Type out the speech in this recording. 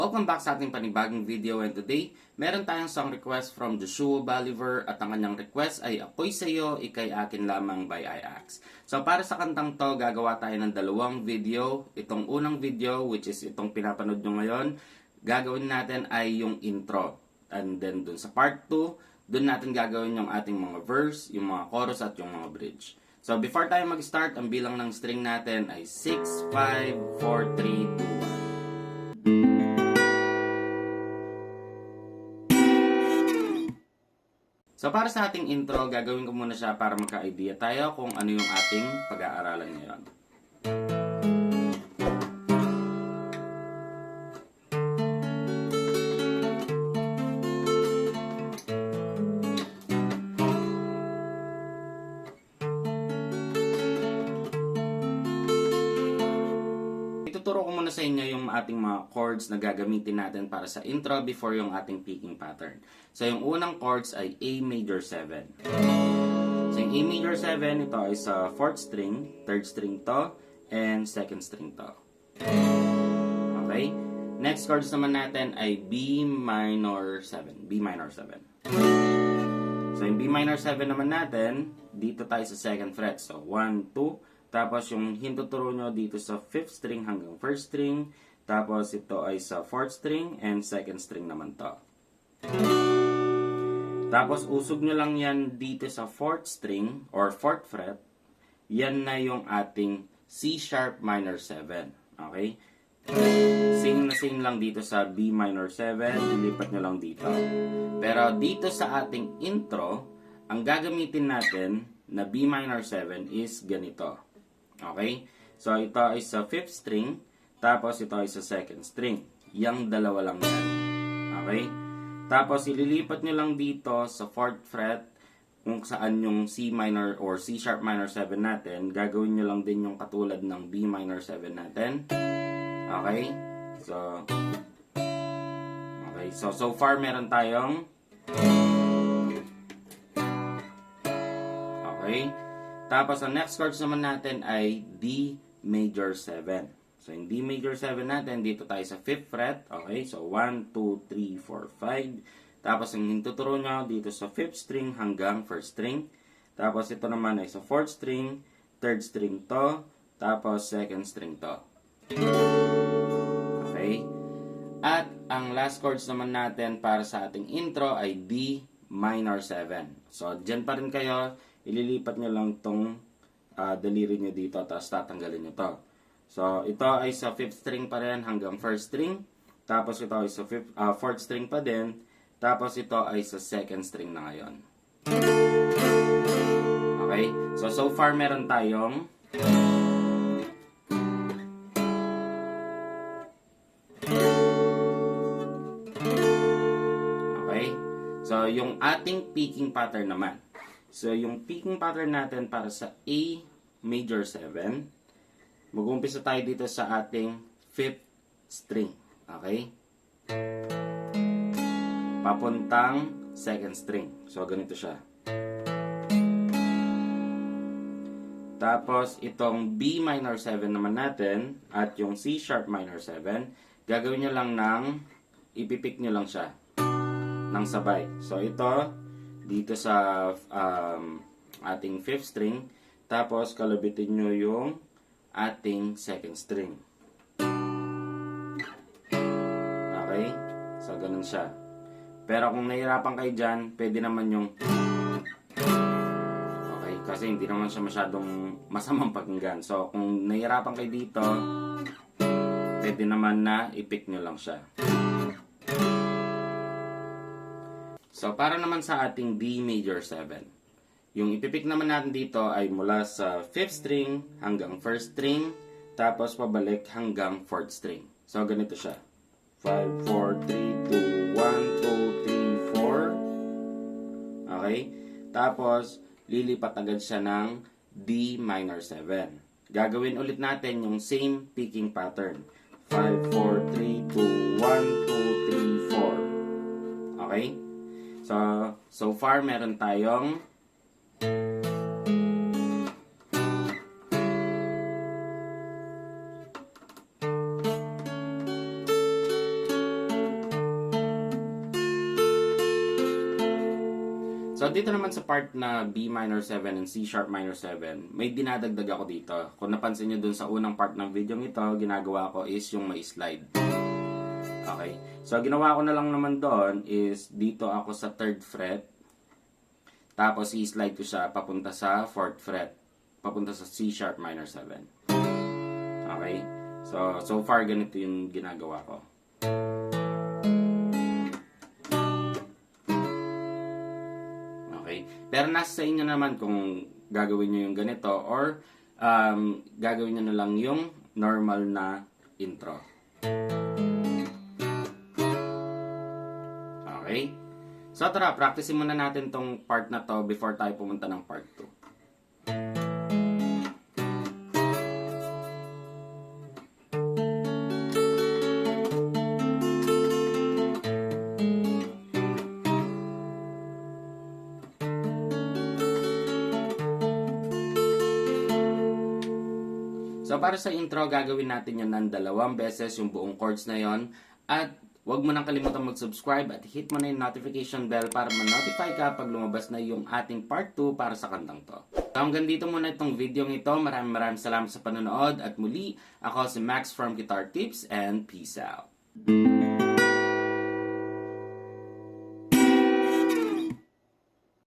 Welcome back sa ating panibagong video, and today, meron tayong song request from Joshua Bolivar at ang kanyang request ay Ako'y Sa'yo, Ika'y Akin Lamang by IAX. So para sa kantang to, gagawa tayo ng dalawang video. Itong unang video, which is itong pinapanood nyo ngayon, gagawin natin ay yung intro. And then dun sa part 2, dun natin gagawin yung ating mga verse, yung mga chorus at yung mga bridge. So before tayo mag-start, ang bilang ng string natin ay 6, 5, 4, 3, 2, 1. So para sa ating intro, gagawin ko muna siya para magka-idea tayo kung ano yung ating pag-aaralan ngayon. Ituturo ko muna sa inyo yung ating mga chords na gagamitin natin para sa intro before yung ating picking pattern. So yung unang chords ay A major 7. So yung A major 7, ito ay sa 4th string, 3rd string to, and 2nd string to. Okay? Next chords naman natin ay B minor 7. B minor 7. So yung B minor 7 naman natin, dito tayo sa 2nd fret. So 1, 2, tapos yung hintuturo nyo dito sa 5th string hanggang 1st string. Tapos ito ay sa 4th string and 2nd string naman to. Tapos usog nyo lang yan dito sa 4th string or 4th fret. Yan na yung ating C sharp minor 7. Okay? Same na same lang dito sa B minor 7. Ilipat nyo lang dito. Pero dito sa ating intro, ang gagamitin natin na B minor 7 is ganito. Okay? So, ito ay sa 5th string, tapos ito ay sa 2nd string. Yang dalawa lang yan. Okay? Tapos, ililipat nyo lang dito sa 4th fret, kung saan yung C minor or C sharp minor 7 natin, gagawin nyo lang din yung katulad ng B minor 7 natin. Okay? So far, meron tayong okay? Tapos, ang next chords naman natin ay D major 7. So, yung D major 7 natin, dito tayo sa 5th fret. Okay? So, 1, 2, 3, 4, 5. Tapos, ang hintuturo nyo dito sa 5th string hanggang 1st string. Tapos, ito naman ay sa 4th string, 3rd string to, tapos 2nd string to. Okay? At, ang last chords naman natin para sa ating intro ay D minor 7. So, dyan pa rin kayo. Ililipat nyo lang tong daliri nyo dito, tapos tatanggalin nyo to. So, ito ay sa 5th string pa rin hanggang 1st string. Tapos, ito ay sa 4th string pa din. Tapos, ito ay sa 2nd string na ngayon. Okay? So far, meron tayong okay? So, yung ating picking pattern naman. So, yung picking pattern natin para sa A major 7, mag-umpisa tayo dito sa ating 5th string. Okay? Papuntang 2nd string. So, ganito siya. Tapos, itong B minor 7 naman natin, at yung C sharp minor 7, gagawin nyo lang ng, ipipick nyo lang siya ng sabay. So, ito, dito sa ating 5th string, tapos kalabitin nyo yung ating 2nd string. Okay? So, ganun siya. Pero kung nahihirapan kayo dyan, pwede naman yung okay, kasi hindi naman siya masyadong masamang pakinggan. So, kung nahihirapan kayo dito, pwede naman na i-pick nyo lang siya. So, para naman sa ating D major 7, yung ipipick naman natin dito ay mula sa 5th string hanggang 1st string, tapos pabalik hanggang 4th string. So, ganito siya. 5, 4, 3, 2, 1, 2, 3, 4. Okay? Tapos, lilipat agad siya ng D minor 7. Gagawin ulit natin yung same picking pattern. 5, 4, 3, 2, 1, 2, 3, 4. Okay? So far, meron tayong So, dito naman sa part na B minor 7 and C sharp minor 7, may dinadagdag ako dito. Kung napansin nyo dun sa unang part ng video ito, ginagawa ko is yung may slide. Okay. So, ginawa ko na lang naman doon is dito ako sa 3rd fret. Tapos, i-slide ko siya papunta sa 4th fret. Papunta sa C sharp minor 7. Okay. So far, ganito yung ginagawa ko. Okay. Pero nasa sa inyo naman kung gagawin nyo yung ganito or gagawin nyo na lang yung normal na intro. Okay? So tara, practicein muna natin tong part na to before tayo pumunta ng part 2. So, para sa intro, gagawin natin yan ng 2 beses yung buong chords na yon. At huwag mo nang kalimutan mag-subscribe at hit mo na yung notification bell para ma-notify ka pag lumabas na yung ating part 2 para sa kantang to. So, hanggang dito muna itong video ito. Maraming salamat sa panonood. At muli, ako si Max from Guitar Tips and peace out.